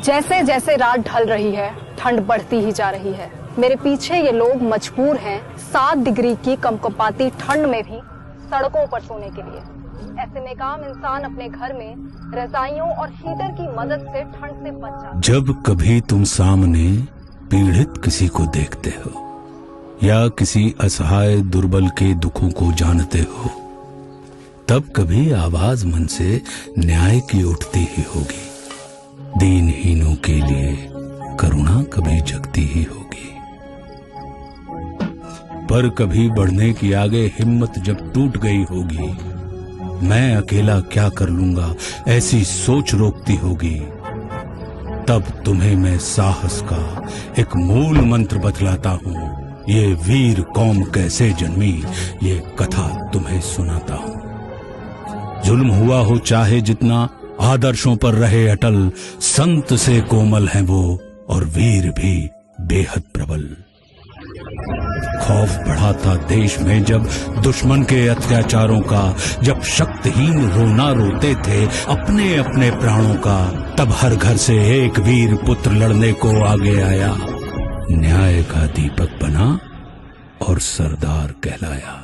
जैसे जैसे रात ढल रही है, ठंड बढ़ती ही जा रही है। मेरे पीछे ये लोग मजबूर हैं 7 डिग्री की कंपकंपाती ठंड में भी सड़कों पर सोने के लिए। ऐसे में काम इंसान अपने घर में रजाइयों और हीटर की मदद से ठंड से बच जाता है। जब कभी तुम सामने पीड़ित किसी को देखते हो या किसी असहाय दुर्बल के दुखों को जानते हो, तब कभी आवाज मन से न्याय की उठती ही होगी। दीनहीनों के लिए करुणा कभी जगती ही होगी। पर कभी बढ़ने की आगे हिम्मत जब टूट गई होगी, मैं अकेला क्या कर लूंगा ऐसी सोच रोकती होगी, तब तुम्हें मैं साहस का एक मूल मंत्र बतलाता हूं। ये वीर कौम कैसे जन्मी, ये कथा तुम्हें सुनाता हूं। जुल्म हुआ हो चाहे जितना, आदर्शों पर रहे अटल, संत से कोमल हैं वो और वीर भी बेहद प्रबल। खौफ बढ़ा था देश में जब दुश्मन के अत्याचारों का, जब शक्तिहीन रोना रोते थे अपने अपने प्राणों का, तब हर घर से एक वीर पुत्र लड़ने को आगे आया, न्याय का दीपक बना और सरदार कहलाया।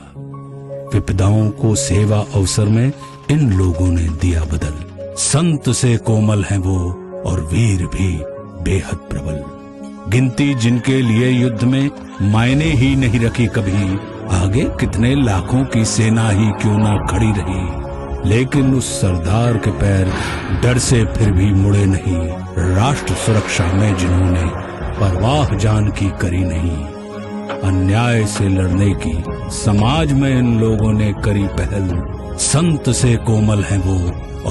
विपदाओं को सेवा अवसर में इन लोगों ने दिया बदल, संत से कोमल हैं वो और वीर भी बेहद प्रबल। गिनती जिनके लिए युद्ध में मायने ही नहीं रखी कभी, आगे कितने लाखों की सेना ही क्यों ना खड़ी रही, लेकिन उस सरदार के पैर डर से फिर भी मुड़े नहीं। राष्ट्र सुरक्षा में जिन्होंने परवाह जान की करी नहीं, अन्याय से लड़ने की समाज में इन लोगों ने करी पहल, संत से कोमल हैं वो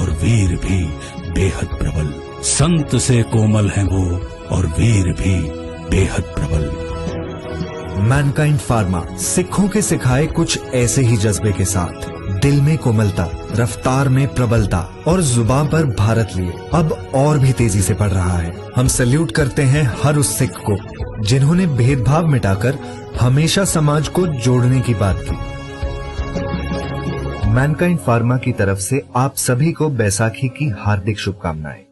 और वीर भी बेहद प्रबल। संत से कोमल हैं वो और वीर भी बेहद प्रबल। मैनकाइंड फार्मा सिखों के सिखाए कुछ ऐसे ही जज्बे के साथ, दिल में कोमलता, रफ्तार में प्रबलता और जुबान पर भारत लिए अब और भी तेजी से बढ़ रहा है। हम सैल्यूट करते हैं हर उस सिख को जिन्होंने भेदभाव मिटाकर हमेशा समाज को जोड़ने की बात की। मैनकाइंड फार्मा की तरफ से आप सभी को बैसाखी की हार्दिक शुभकामनाएं।